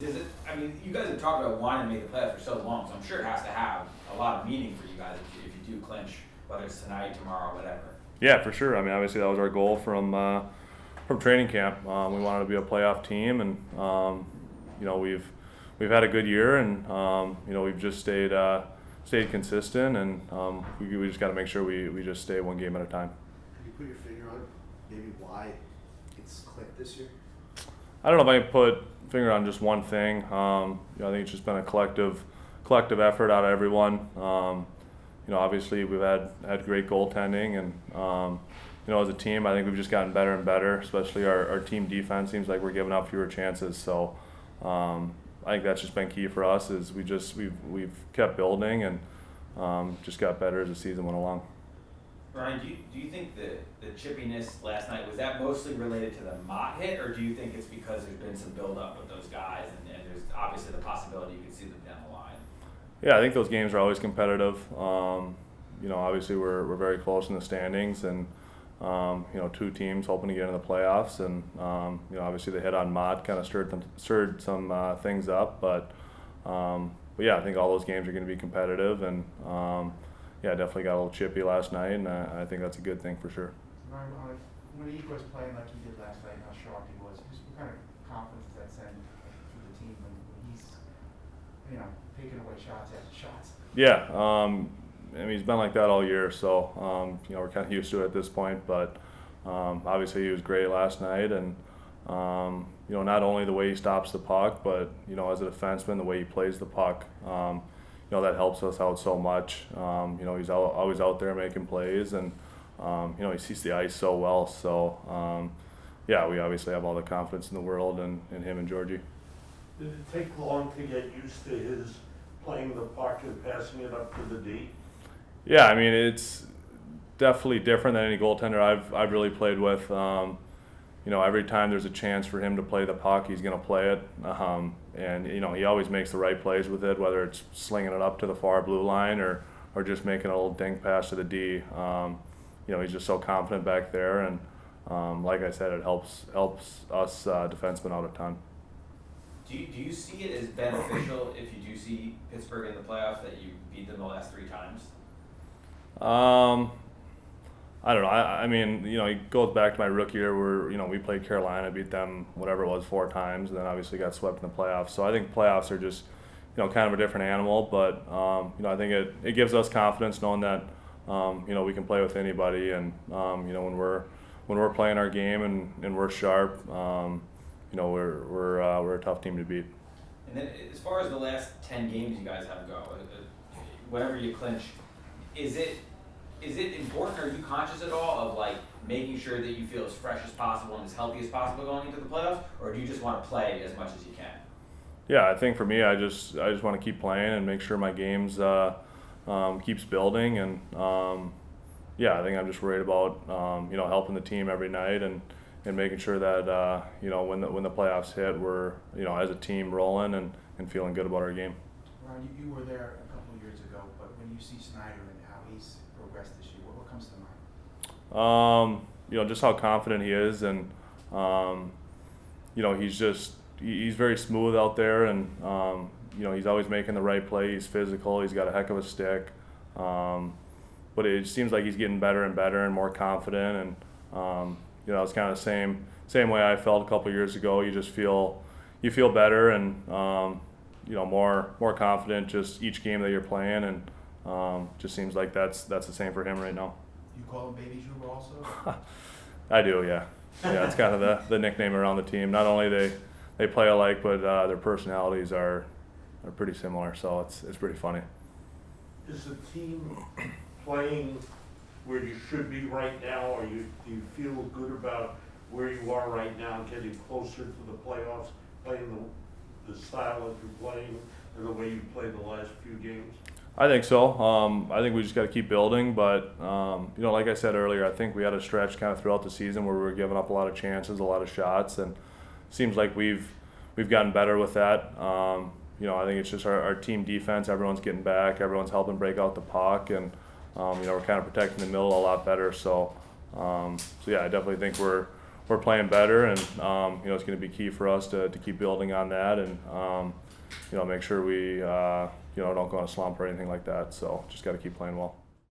Does it? I mean, you guys have talked about wanting to make the playoffs for so long, so I'm sure it has to have a lot of meaning for you guys if you do clinch, whether it's tonight, tomorrow, whatever. Yeah, for sure. I mean, obviously that was our goal from training camp. We wanted to be a playoff team, and we've had a good year, and we've just stayed consistent, and we just got to make sure we just stay one game at a time. Can you put your finger on maybe why it's clicked this year? I don't know if I can put finger on just one thing. I think it's just been a collective effort out of everyone. Obviously we've had great goaltending, and as a team, I think we've just gotten better and better. Especially our team defense seems like we're giving up fewer chances. So I think that's just been key for us. Is we've kept building and just got better as the season went along. Brian, do you think the chippiness last night, was that mostly related to the Mott hit, or do you think it's because there's been some build-up with those guys and there's obviously the possibility you could see them down the line? Yeah, I think those games are always competitive. Obviously we're very close in the standings, and two teams hoping to get into the playoffs, and obviously the hit on Mott kind of stirred some things up, but yeah, I think all those games are going to be competitive, and yeah, definitely got a little chippy last night, and I think that's a good thing for sure. Ryan, when Igor's playing like he did last night, how sharp he was, just what kind of confidence does that send through the team when he's, taking away shots after shots? Yeah, I mean, he's been like that all year, so we're kind of used to it at this point. But obviously, he was great last night, and not only the way he stops the puck, but as a defenseman, the way he plays the puck. That helps us out so much. He's always out there making plays, and he sees the ice so well. So yeah, we obviously have all the confidence in the world in him and Georgie. Did it take long to get used to his playing the puck and passing it up to the D? Yeah, I mean, it's definitely different than any goaltender I've really played with. Every time there's a chance for him to play the puck, he's going to play it. And he always makes the right plays with it, whether it's slinging it up to the far blue line or just making a little dink pass to the D. He's just so confident back there, and like I said, it helps us defensemen out a ton. Do you see it as beneficial if you do see Pittsburgh in the playoffs that you beat them the last 3 times? I don't know. I mean, it goes back to my rookie year where, we played Carolina, beat them, whatever it was, 4 times, and then obviously got swept in the playoffs. So I think playoffs are just, kind of a different animal, but, I think it gives us confidence knowing that, we can play with anybody, and, when we're playing our game and we're sharp, we're a tough team to beat. And then as far as the last 10 games you guys have go, whenever you clinch, is it important? Are you conscious at all of making sure that you feel as fresh as possible and as healthy as possible going into the playoffs, or do you just want to play as much as you can? Yeah, I think for me, I just want to keep playing and make sure my games keeps building, and yeah, I think I'm just worried about helping the team every night and making sure that when the playoffs hit, we're as a team rolling and feeling good about our game. Ryan, you were there a couple of years ago, but when you see Snyder and how he's progressed this year, what comes to mind? Just how confident he is, and he's very smooth out there, and he's always making the right play. He's physical. He's got a heck of a stick, but it seems like he's getting better and better and more confident. And it's kind of the same way I felt a couple of years ago. You just feel better and more confident just each game that you're playing, and just seems like that's the same for him right now. You call him Baby Juba also? I do, yeah. Yeah, it's kind of the nickname around the team. Not only they play alike, but their personalities are pretty similar, so it's pretty funny. Is the team playing where you should be right now, or do you feel good about where you are right now, getting closer to the playoffs, playing the style that you're playing and the way you played the last few games? I think so. I think we just got to keep building, but like I said earlier, I think we had a stretch kind of throughout the season where we were giving up a lot of chances, a lot of shots, and it seems like we've gotten better with that. I think it's just our team defense. Everyone's getting back. Everyone's helping break out the puck, and we're kind of protecting the middle a lot better. So yeah, I definitely think we're we're playing better, and you know, it's going to be key for us to keep building on that, and you know, make sure we you know, don't go on a slump or anything like that. So just got to keep playing well.